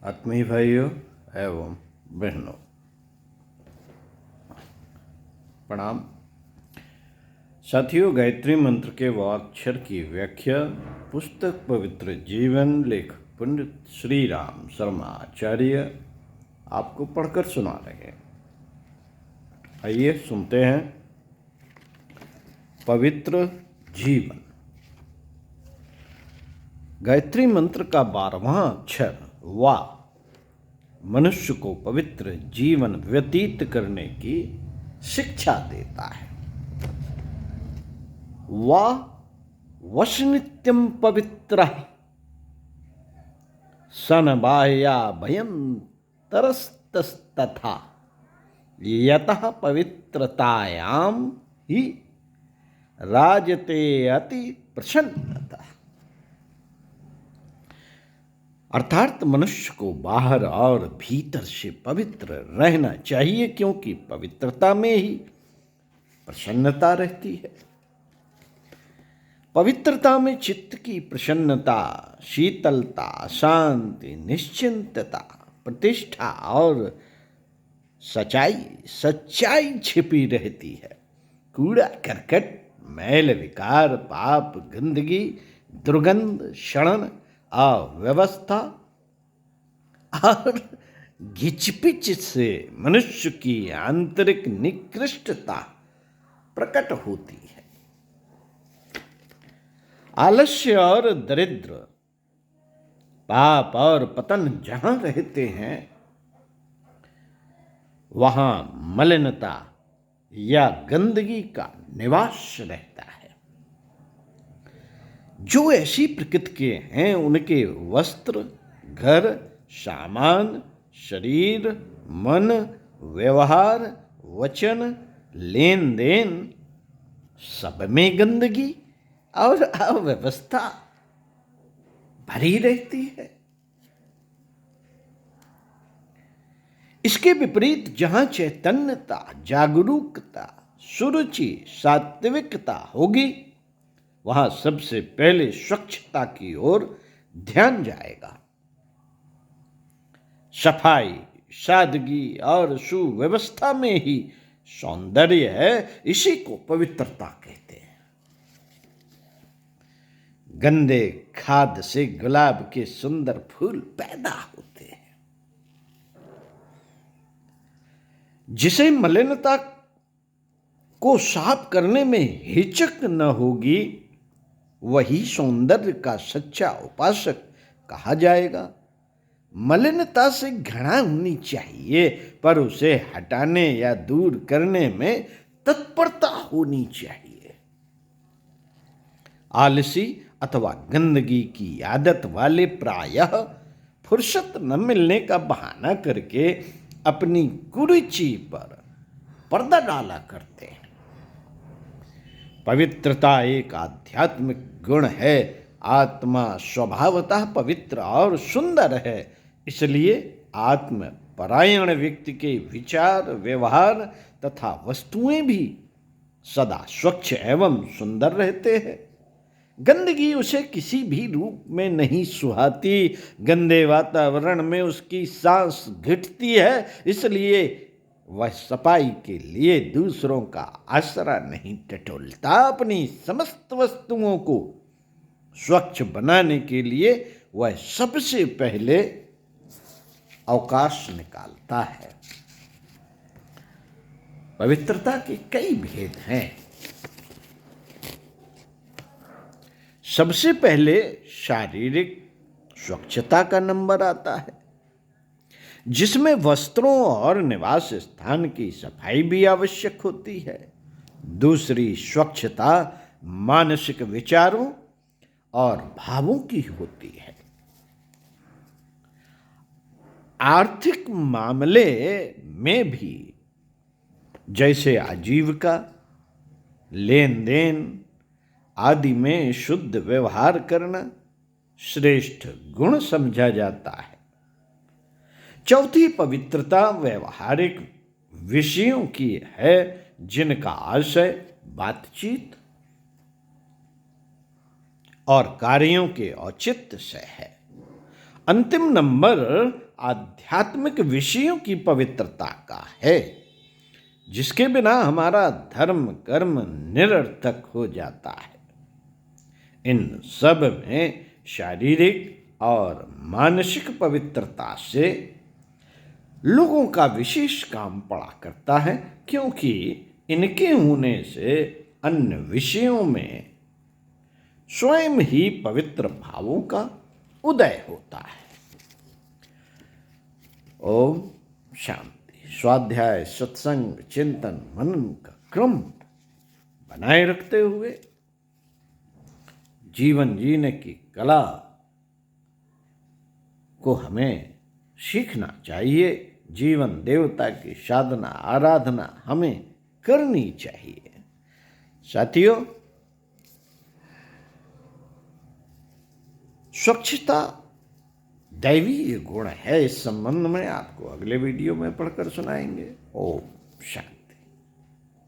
आत्मीय भाइयों एवं बहनों, प्रणाम। साथियों, गायत्री मंत्र के वाक्क्षर की व्याख्या पुस्तक पवित्र जीवन लेखक पंडित श्री राम शर्मा आचार्य आपको पढ़कर सुना रहे हैं। आइए सुनते हैं। पवित्र जीवन। गायत्री मंत्र का 12वां अक्षर वा मनुष्य को पवित्र जीवन व्यतीत करने की शिक्षा देता है। वा वशनित्यम पवित्र सनबाह्या भयं तरस्तस्तथा यतः पवित्रतायां ही राजते अति प्रसन्नता। अर्थात मनुष्य को बाहर और भीतर से पवित्र रहना चाहिए, क्योंकि पवित्रता में ही प्रसन्नता रहती है। पवित्रता में चित्त की प्रसन्नता, शीतलता, शांति, निश्चिंतता, प्रतिष्ठा और सच्चाई छिपी रहती है। कूड़ा करकट, मैल विकार, पाप, गंदगी, दुर्गंध, क्षण, अव्यवस्था और घिचपिच से मनुष्य की आंतरिक निकृष्टता प्रकट होती है। आलस्य और दरिद्र, पाप और पतन जहां रहते हैं, वहां मलिनता या गंदगी का निवास रहता है। जो ऐसी प्रकृति के हैं, उनके वस्त्र, घर, सामान, शरीर, मन, व्यवहार, वचन, लेन देन, सब में गंदगी और अव्यवस्था भरी रहती है। इसके विपरीत जहां चैतन्यता, जागरूकता, सुरुचि, सात्विकता होगी, वहां सबसे पहले स्वच्छता की ओर ध्यान जाएगा। सफाई, सादगी और सुव्यवस्था में ही सौंदर्य है। इसी को पवित्रता कहते हैं। गंदे खाद से गुलाब के सुंदर फूल पैदा होते हैं। जिसे मलिनता को साफ करने में हिचक न होगी, वही सौंदर्य का सच्चा उपासक कहा जाएगा। मलिनता से घृणा होनी चाहिए, पर उसे हटाने या दूर करने में तत्परता होनी चाहिए। आलसी अथवा गंदगी की आदत वाले प्रायः फुर्सत न मिलने का बहाना करके अपनी कुरुचि पर पर्दा डाला करते हैं। पवित्रता एक आध्यात्मिक गुण है। आत्मा स्वभावतः पवित्र और सुंदर है, इसलिए आत्म परायण व्यक्ति के विचार, व्यवहार तथा वस्तुएं भी सदा स्वच्छ एवं सुंदर रहते हैं। गंदगी उसे किसी भी रूप में नहीं सुहाती। गंदे वातावरण में उसकी सांस घिटती है, इसलिए वह सफाई के लिए दूसरों का आसरा नहीं टटोलता। अपनी समस्त वस्तुओं को स्वच्छ बनाने के लिए वह सबसे पहले अवकाश निकालता है। पवित्रता के कई भेद हैं। सबसे पहले शारीरिक स्वच्छता का नंबर आता है, जिसमें वस्त्रों और निवास स्थान की सफाई भी आवश्यक होती है। दूसरी स्वच्छता मानसिक विचारों और भावों की होती है। आर्थिक मामले में भी, जैसे आजीविका, लेन देन आदि में शुद्ध व्यवहार करना श्रेष्ठ गुण समझा जाता है। चौथी पवित्रता व्यवहारिक विषयों की है, जिनका आशय बातचीत और कार्यों के औचित्य से है। अंतिम नंबर आध्यात्मिक विषयों की पवित्रता का है, जिसके बिना हमारा धर्म कर्म निरर्थक हो जाता है। इन सब में शारीरिक और मानसिक पवित्रता से लोगों का विशेष काम पड़ा करता है, क्योंकि इनके होने से अन्य विषयों में स्वयं ही पवित्र भावों का उदय होता है। ओम शांति। स्वाध्याय, सत्संग, चिंतन, मनन का क्रम बनाए रखते हुए जीवन जीने की कला को हमें सीखना चाहिए। जीवन देवता की साधना आराधना हमें करनी चाहिए। साथियों, स्वच्छता दैवीय गुण है। इस संबंध में आपको अगले वीडियो में पढ़कर सुनाएंगे। ओम शांति।